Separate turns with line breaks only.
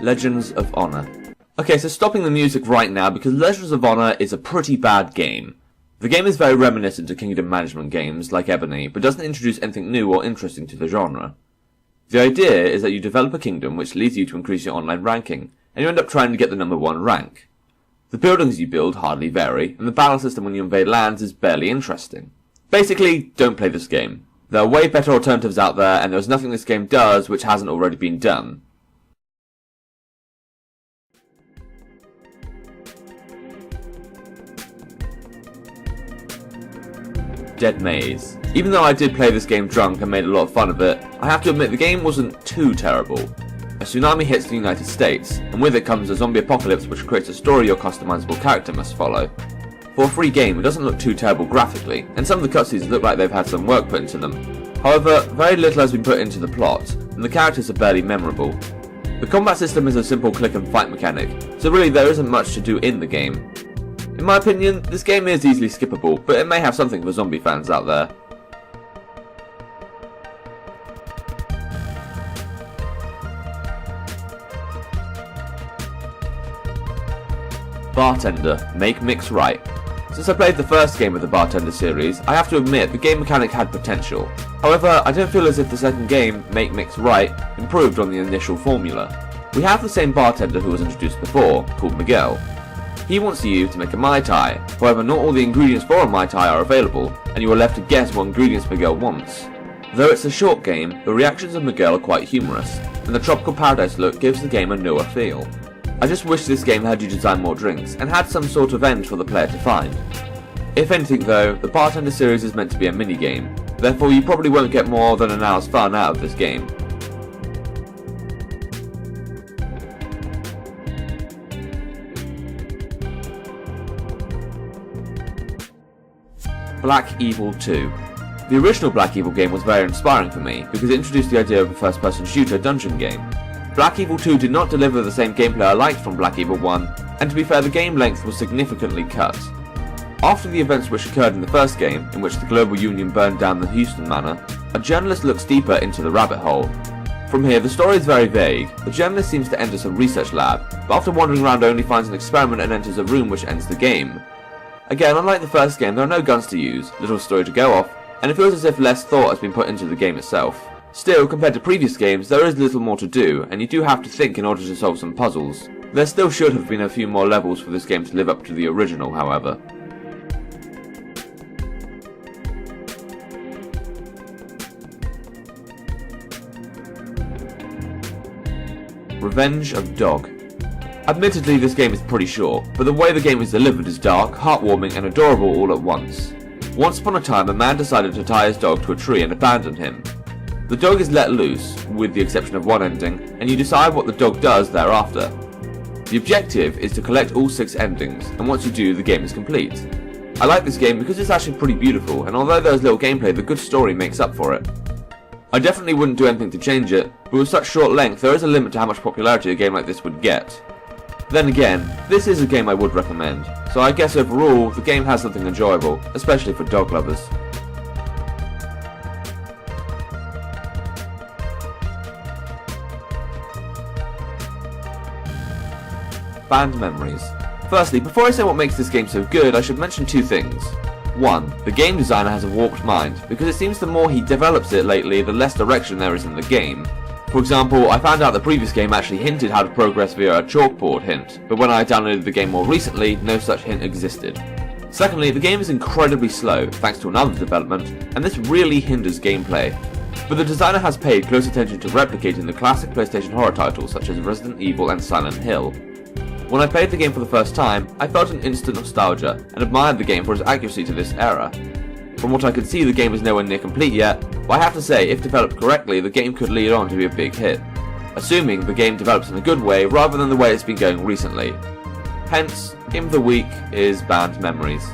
Legends of Honor. Okay, so stopping the music right now because Legends of Honor is a pretty bad game. The game is very reminiscent to kingdom management games like Ebony, but doesn't introduce anything new or interesting to the genre. The idea is that you develop a kingdom which leads you to increase your online ranking, and you end up trying to get the number 1 rank. The buildings you build hardly vary, and the battle system when you invade lands is barely interesting. Basically, don't play this game. There are way better alternatives out there, and there's nothing this game does which hasn't already been done. Dead Maze. Even though I did play this game drunk and made a lot of fun of it, I have to admit the game wasn't too terrible. A tsunami hits the United States, and with it comes a zombie apocalypse which creates a story your customizable character must follow. For a free game, it doesn't look too terrible graphically, and some of the cutscenes look like they've had some work put into them. However, very little has been put into the plot, and the characters are barely memorable. The combat system is a simple click and fight mechanic, so really there isn't much to do in the game. In my opinion, this game is easily skippable, but it may have something for zombie fans out there. Bartender Make Mix Right. Since I played the first game of the Bartender series, I have to admit the game mechanic had potential. However, I don't feel as if the second game, Make Mix Right, improved on the initial formula. We have the same bartender who was introduced before, called Miguel. He wants you to make a Mai Tai, however not all the ingredients for a Mai Tai are available, and you are left to guess what ingredients Miguel wants. Though it's a short game, the reactions of Miguel are quite humorous, and the tropical paradise look gives the game a newer feel. I just wish this game had you design more drinks, and had some sort of end for the player to find. If anything though, the Bartender series is meant to be a mini-game, therefore you probably won't get more than an hour's fun out of this game. Black Evil 2. The original Black Evil game was very inspiring for me because it introduced the idea of a first-person shooter dungeon game. Black Evil 2 did not deliver the same gameplay I liked from Black Evil 1, and to be fair the game length was significantly cut. After the events which occurred in the first game, in which the Global Union burned down the Houston Manor, a journalist looks deeper into the rabbit hole. From here the story is very vague. The journalist seems to enter some research lab, but after wandering around only finds an experiment and enters a room which ends the game. Again, unlike the first game, there are no guns to use, little story to go off, and it feels as if less thought has been put into the game itself. Still, compared to previous games, there is little more to do, and you do have to think in order to solve some puzzles. There still should have been a few more levels for this game to live up to the original, however. Revenge of Dog. Admittedly, this game is pretty short, but the way the game is delivered is dark, heartwarming, and adorable all at once. Once upon a time, a man decided to tie his dog to a tree and abandon him. The dog is let loose, with the exception of one ending, and you decide what the dog does thereafter. The objective is to collect all 6 endings, and once you do, the game is complete. I like this game because it's actually pretty beautiful, and although there's little gameplay, the good story makes up for it. I definitely wouldn't do anything to change it, but with such short length, there is a limit to how much popularity a game like this would get. Then again, this is a game I would recommend, so I guess overall, the game has something enjoyable, especially for dog lovers. Banned Memories. Firstly, before I say what makes this game so good, I should mention 2 things. 1. The game designer has a warped mind, because it seems the more he develops it lately, the less direction there is in the game. For example, I found out the previous game actually hinted how to progress via a chalkboard hint, but when I downloaded the game more recently, no such hint existed. Secondly, the game is incredibly slow, thanks to another development, and this really hinders gameplay. But the designer has paid close attention to replicating the classic PlayStation horror titles such as Resident Evil and Silent Hill. When I played the game for the first time, I felt an instant nostalgia, and admired the game for its accuracy to this era. From what I can see, the game is nowhere near complete yet, but I have to say, if developed correctly, the game could lead on to be a big hit. Assuming the game develops in a good way, rather than the way it's been going recently. Hence, Game of the Week is Banned Memories.